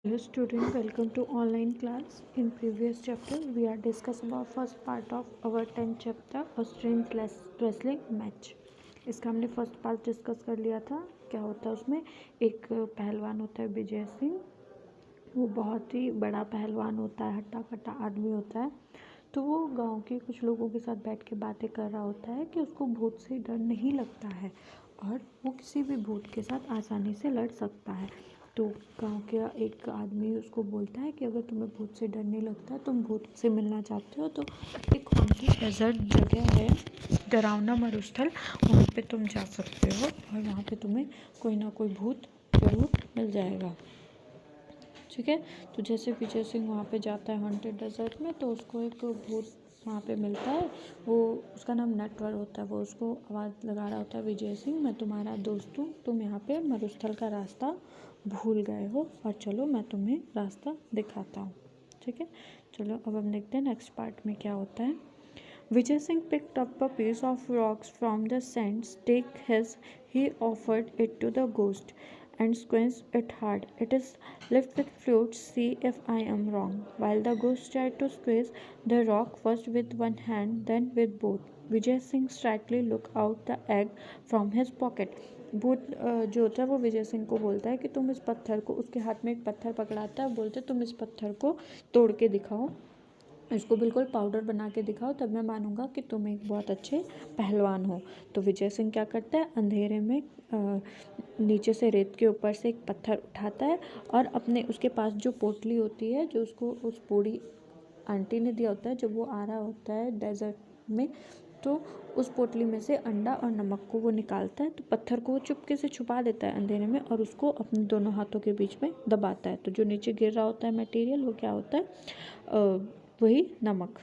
Hello student, welcome to online class. In previous chapter, we are discuss about first part of our 10th chapter, Australian wrestling match. इसका हमने first part discuss कर लिया था. क्या होता है उसमें, एक पहलवान होता है विजय सिंह. वो बहुत ही बड़ा पहलवान होता है, हट्टा कट्टा आदमी होता है. तो वो गांव के कुछ लोगों के साथ बैठ के बातें कर रहा होता है कि उसको भूत से डर नहीं लगता है और वो किसी भी भूत के साथ आसानी से लड़ सकता है. तो गांव के एक आदमी उसको बोलता है कि अगर तुम्हें भूत से डर नहीं लगता, तुम भूत से मिलना चाहते हो, तो एक हॉन्टेड डेजर्ट जगह है, डरावना मरुस्थल, वहाँ पे तुम जा सकते हो और वहाँ पे तुम्हें कोई ना कोई भूत जरूर मिल जाएगा. ठीक है. तो जैसे विजय सिंह वहाँ पे जाता है हॉन्टेड डेजर्ट में, तो उसको एक भूत वहाँ पे मिलता है. वो उसका नाम नटवर होता है. वो उसको आवाज़ लगा रहा होता है, विजय सिंह मैं तुम्हारा दोस्त हूँ, तुम यहाँ पे मरुस्थल का रास्ता भूल गए हो और चलो मैं तुम्हें रास्ता दिखाता हूँ. ठीक है. चलो अब हम देखते हैं नेक्स्ट पार्ट में क्या होता है. Vijay Singh picked up a piece of rocks from the sand stake he offered it to the ghost and squeezed it hard. It is left with fluid, see if I am wrong. While the ghost tried to squeeze the rock first with one hand, then with both. Vijay Singh slightly looked out the egg from his pocket. भूत जो होता है वो विजय सिंह को बोलता है कि तुम इस पत्थर को, उसके हाथ में एक पत्थर पकड़ाता है, बोलते तुम इस पत्थर को तोड़ के दिखाओ, इसको बिल्कुल पाउडर बना के दिखाओ, तब मैं मानूंगा कि तुम एक बहुत अच्छे पहलवान हो. तो विजय सिंह क्या करता है, अंधेरे में नीचे से रेत के ऊपर से एक पत्थर उठाता है और अपने उसके पास जो पोटली होती है, जो उसको उस बूढ़ी आंटी ने दिया होता है जब वो आ रहा होता है डेजर्ट में, तो उस पोटली में से अंडा और नमक को वो निकालता है. तो पत्थर को वो चुपके से छुपा देता है अंधेरे में और उसको अपने दोनों हाथों के बीच में दबाता है. तो जो नीचे गिर रहा होता है मटेरियल, वो क्या होता है, वही नमक.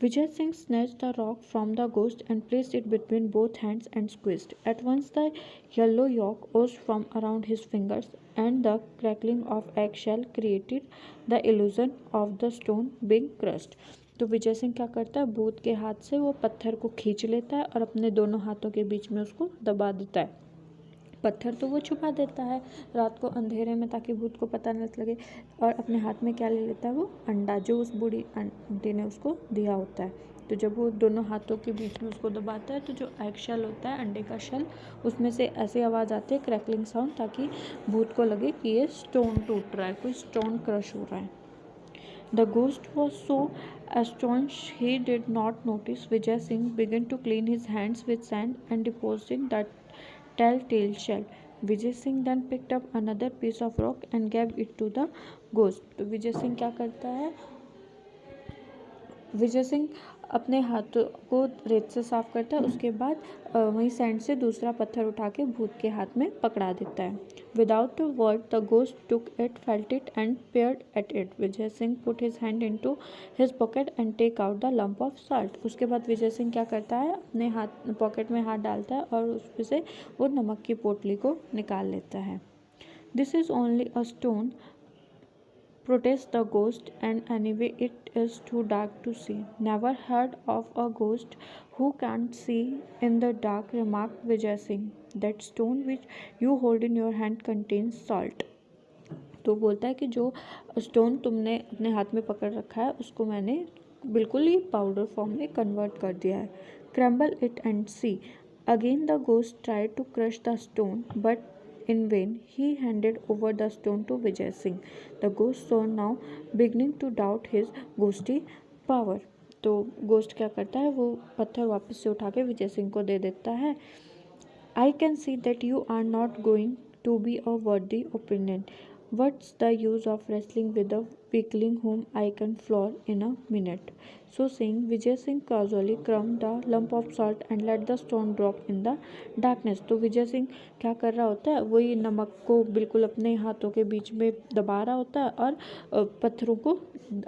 Vijay Singh snatched the rock from the ghost and placed it between both hands and squeezed. At once the yellow yolk oozed from around his fingers and the crackling of eggshell created the illusion of the stone being crushed. तो विजय सिंह क्या करता है, भूत के हाथ से वो पत्थर को खींच लेता है और अपने दोनों हाथों के बीच में उसको दबा देता है. पत्थर तो वो छुपा देता है रात को अंधेरे में ताकि भूत को पता न लगे, और अपने हाथ में क्या ले लेता है, वो अंडा जो उस बूढ़ी आंटी ने उसको दिया होता है. तो जब वो दोनों हाथों के बीच में उसको दबाता है, तो जो एग शेल होता है, अंडे का शेल, उसमें से ऐसे आवाज़ आती है, क्रैकलिंग साउंड, ताकि भूत को लगे कि ये स्टोन टूट रहा है, कोई स्टोन क्रश हो रहा है. The ghost was so astonished he did not notice Vijay Singh began to clean his hands with sand and depositing that telltale shell. Vijay Singh then picked up another piece of rock and gave it to the ghost. तो विजय सिंह क्या करता है, विजय सिंह अपने हाथों को रेत से साफ करता है, उसके बाद वहीं सैंड से दूसरा पत्थर उठा के भूत के हाथ में पकड़ा देता है. Without a word the ghost took it, felt it and peered at it. Vijay Singh put his hand into his pocket and take out the lump of salt. उसके बाद विजय सिंह क्या करता है, अपने हाथ पॉकेट में हाथ डालता है और उसमें से वो नमक की पोटली को निकाल लेता है. This is only a stone, protests the ghost, and anyway it is too dark to see. Never heard of a ghost who can't see in the dark, remarked Vijay Singh. That stone which you hold in your hand contains salt. तो बोलता है कि जो stone तुमने अपने हाथ में पकड़ रखा है, उसको मैंने बिल्कुल ही पाउडर फॉर्म में कन्वर्ट कर दिया है. Crumble it and see. Again the ghost tried to crush the stone but in vain. He handed over the stone to Vijay Singh. The ghost saw now beginning to doubt his ghostly power. तो ghost क्या करता है, वो पत्थर वापस से उठा के विजय सिंह को दे देता है. I can see that you are not going to be a worthy opponent. What's the use of wrestling with a weakling whom I can floor in a minute? So saying, Vijay Singh casually crumbed the lump of salt and let the stone drop in the darkness. तो विजय सिंह क्या कर रहा होता है, वही नमक को बिल्कुल अपने हाथों के बीच में दबा रहा होता है और पत्थरों को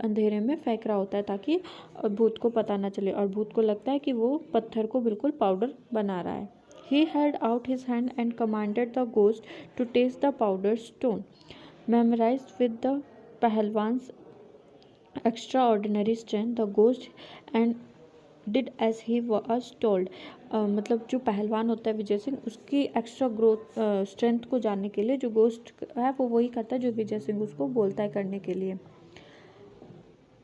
अंधेरे में फेंक रहा होता है ताकि भूत को पता ना चले, और भूत को लगता है कि वो पत्थर को बिल्कुल पाउडर बना रहा है. He held out his hand and commanded the ghost to taste the powdered stone. Memorized with the Pahalwan's extraordinary strength, the ghost and did as he was told. मतलब जो पहलवान होता है विजय सिंह, उसकी एक्स्ट्रा ग्रोथ स्ट्रेंथ को जानने के लिए जो गोस्ट है वो वही करता है जो विजय सिंह उसको बोलता है करने के लिए।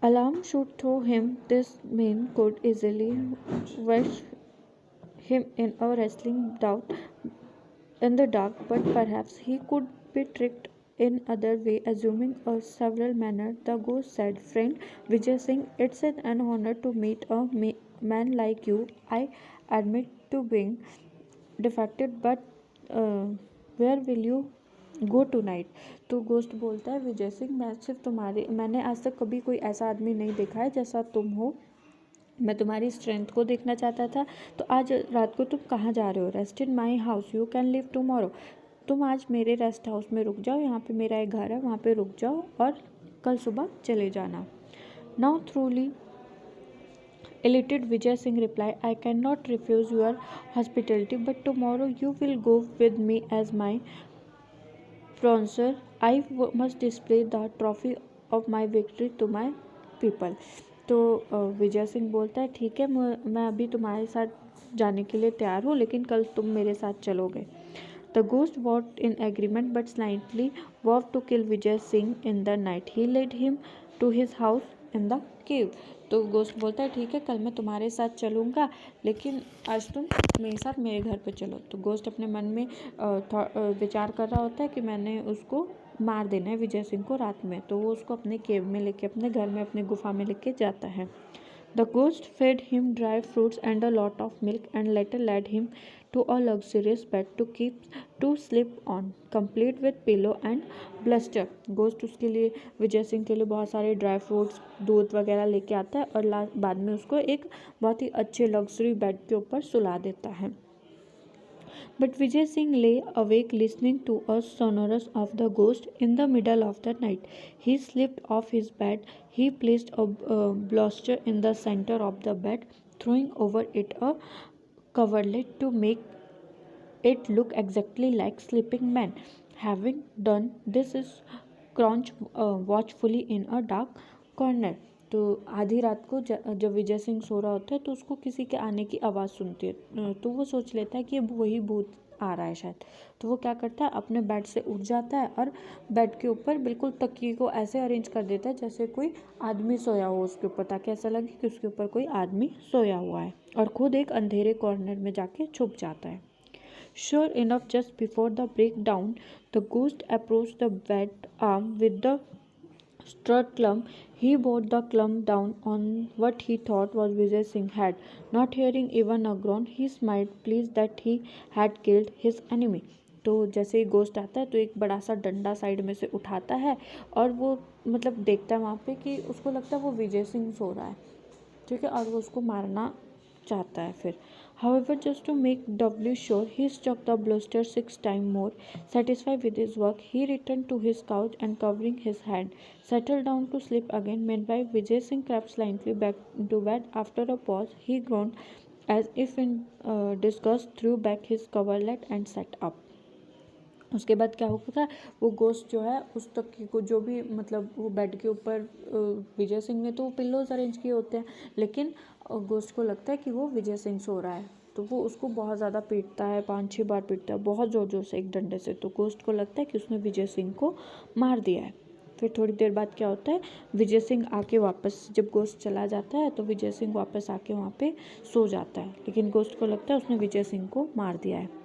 Alarm should throw him. This man could easily wedge him in a wrestling bout in the dark, but perhaps he could be tricked in other way. Assuming a several manner, the ghost said, "Friend Vijay Singh, it's an honor to meet a man like you. I admit to being defected, but where will you go tonight?" तो ghost बोलता है विजय सिंह, मैंने आज तक कभी कोई ऐसा आदमी नहीं देखा है जैसा तुम हो। मैं तुम्हारी स्ट्रेंथ को देखना चाहता था, तो आज रात को तुम कहाँ जा रहे हो? Rest in my house, you can live tomorrow. तुम आज मेरे रेस्ट हाउस में रुक जाओ, यहाँ पे मेरा एक घर है, वहाँ पे रुक जाओ और कल सुबह चले जाना। Now थ्रूली elated Vijay Singh replied, "I cannot refuse your hospitality, but tomorrow you will go with me as my sponsor. I must display the trophy of my victory to my people." तो विजय सिंह बोलता है, ठीक है, मैं अभी तुम्हारे साथ जाने के लिए तैयार हूँ, लेकिन कल तुम मेरे साथ चलोगे। The ghost walked in agreement but slightly vowed to kill Vijay Singh in the night. He led him to his house in the cave. तो गोस्ट बोलता है, ठीक है, कल मैं तुम्हारे साथ चलूँगा, लेकिन आज तुम मेरे साथ मेरे घर पे चलो। तो गोस्ट अपने मन में विचार कर रहा होता है कि मैंने उसको मार देना है विजय सिंह को रात में। तो वो उसको अपने केव में लेके, अपने घर में, अपनी गुफा में लेके जाता है। The ghost fed him dry fruits and a lot of milk, and later led him to a luxurious bed to sleep on, complete with pillow and bolster. Ghost उसके लिए, विजय सिंह के लिए बहुत सारे ड्राई फ्रूट्स, दूध वगैरह लेके आता है और बाद में उसको एक बहुत ही अच्छे लग्जरी बेड के ऊपर सुला देता है। But Vijay Singh lay awake listening to a sonorous of the ghost. In the middle of the night, he slipped off his bed. He placed a bolster in the center of the bed, throwing over it a coverlet to make it look exactly like sleeping man. Having done this, is crouched watchfully in a dark corner. तो आधी रात को जब विजय सिंह सो रहा होता है तो उसको किसी के आने की आवाज़ सुनती है। तो वो सोच लेता है कि अब वही भूत आ रहा है शायद। तो वो क्या करता है, अपने बेड से उठ जाता है और बेड के ऊपर बिल्कुल तकिए को ऐसे अरेंज कर देता है जैसे कोई आदमी सोया हो उसके ऊपर, ताकि ऐसा लगे कि उसके ऊपर कोई आदमी सोया हुआ है, और खुद एक अंधेरे कॉर्नर में जाके छुप जाता है। Sure enough, just before the breakdown, the ghost approached the bed arm with the strut clump. He brought the clump down on what he thought was Vijay Singh's head. Not hearing even a groan, he smiled, pleased that he had killed his enemy. तो जैसे ही ghost आता है तो एक बड़ा सा डंडा side में से उठाता है और वो मतलब देखता है वहाँ पे कि उसको लगता है वो विजय सिंह सो रहा है, ठीक है, और वो उसको मारना चाहता है फिर। However, just to make doubly sure, he struck the bolster 6 times more. Satisfied with his work, he returned to his couch and covering his head, settled down to sleep again. Meanwhile, Vijay Singh crept silently back into bed. After a pause, he groaned as if in disgust, threw back his coverlet and sat up. उसके बाद क्या होगा, वो ghost जो है उस तकिए को, जो भी मतलब वो बेड के ऊपर विजय सिंह ने तो वो पिल्लोज अरेंज किए होते हैं, लेकिन गोस्ट को लगता है कि वो विजय सिंह सो रहा है, तो वो उसको बहुत ज़्यादा पीटता है, 5-6 बार पीटता है बहुत ज़ोर ज़ोर से एक डंडे से। तो गोस्ट को लगता है कि उसने विजय सिंह को मार दिया है। फिर थोड़ी देर बाद क्या होता है, विजय सिंह आके वापस, जब गोस्ट चला जाता है तो विजय सिंह वापस आके वहाँ पे सो जाता है, लेकिन गोस्ट को लगता है उसने विजय सिंह को मार दिया है।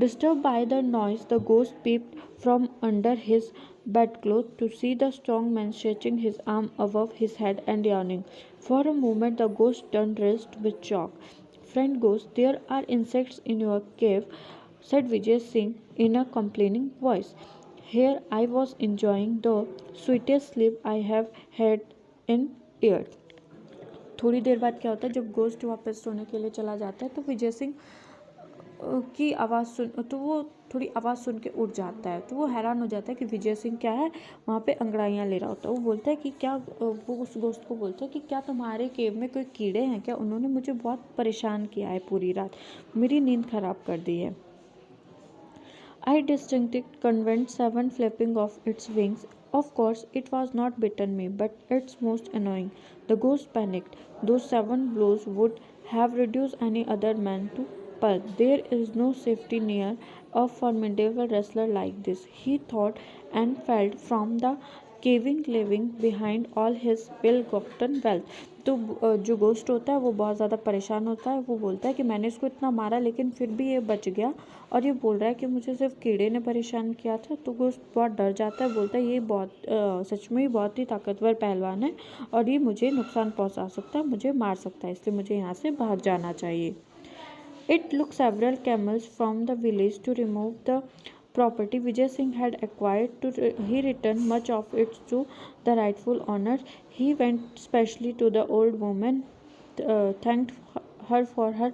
Disturbed by the noise, the ghost peeped from under his bedclothes to see the strong man stretching his arm above his head and yawning. For a moment, the ghost turned wrist with shock. "Friend ghost, there are insects in your cave," said Vijay Singh in a complaining voice. "Here I was enjoying the sweetest sleep I have had in years." थोड़ी देर बाद क्या होता है, जब ghost वापस सोने के लिए चला जाता है तो विजय सिंह की आवाज़ सुन, तो वो थोड़ी आवाज़ सुन के उठ जाता है। तो वो हैरान हो जाता है कि विजय सिंह क्या है वहाँ पे अंगड़ाइयाँ ले रहा होता है। वो बोलता है कि क्या, वो उस गोश्त को बोलता है कि क्या तुम्हारे केव में कोई कीड़े हैं क्या? उन्होंने मुझे बहुत परेशान किया है पूरी रात, मेरी नींद ख़राब कर दी है। I distinctly conveyed 7 flapping of its wings. Of course, it was not bitten me, but it's most annoying. The ghost panicked. Those 7 blows would have reduced any other man to But there is no safety near a formidable wrestler like this, he thought and felt from the caving behind all his ill-gotten wealth. तो जो ghost होता है वो बहुत ज़्यादा परेशान होता है। वो बोलता है कि मैंने इसको इतना मारा लेकिन फिर भी ये बच गया, और ये बोल रहा है कि मुझे सिर्फ कीड़े ने परेशान किया था। तो गोस्ट बहुत डर जाता है, बोलता है ये बहुत सच में ही बहुत ही ताकतवर पहलवान है और ये मुझे नुकसान पहुंचा सकता है, मुझे मार सकता है, इसलिए मुझे यहाँ से भाग जाना चाहिए। It took several camels from the village to remove the property Vijay Singh had acquired. He returned much of it to the rightful owners. He went specially to the old woman, thanked her for her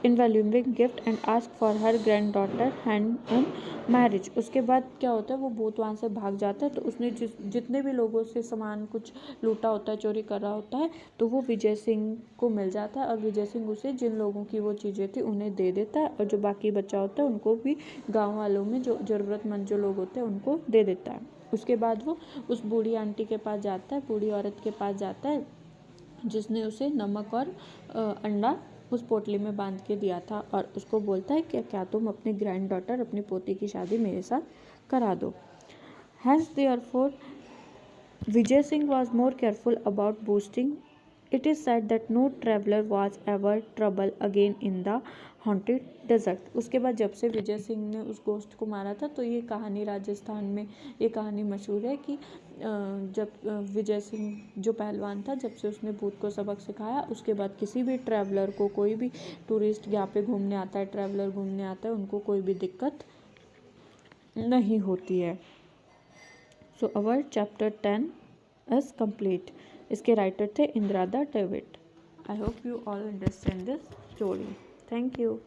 invaluable gift and asked for her granddaughter hand in marriage. उसके बाद क्या होता है, वो भूत वहाँ से भाग जाता है। तो उसने जितने भी लोगों से सामान कुछ लूटा होता है, चोरी कर रहा होता है, तो वो विजय सिंह को मिल जाता है और विजय सिंह उसे जिन लोगों की वो चीज़ें थी उन्हें दे देता है, और जो बाकी बचा होता है उनको भी गाँव वालों में जो ज़रूरतमंद जो लोग होते हैं उनको दे देता है। उसके बाद वो उस बूढ़ी आंटी के पास जाता है, बूढ़ी औरत के पास जाता है जिसने उसे नमक और अंडा उस पोटली में बांध के दिया था, और उसको बोलता है कि क्या तुम अपनी ग्रैंड डॉटर, अपनी पोती की शादी मेरे साथ करा दो। Hence therefore Vijay Singh was more careful about boasting. It is said that no traveler was ever trouble again in the haunted desert. उसके बाद जब से विजय सिंह ने उस गोस्ट को मारा था, तो ये कहानी राजस्थान में ये कहानी मशहूर है कि जब विजय सिंह जो पहलवान था, जब से उसने भूत को सबक सिखाया, उसके बाद किसी भी ट्रैवलर को, कोई भी टूरिस्ट यहाँ पे घूमने आता है, ट्रैवलर घूमने आता है, उनको कोई भी दिक्कत नहीं होती है। सो अवर चैप्टर 10 इज कंप्लीट। इसके राइटर थे Indira the David. I hope you all understand this story. Thank you.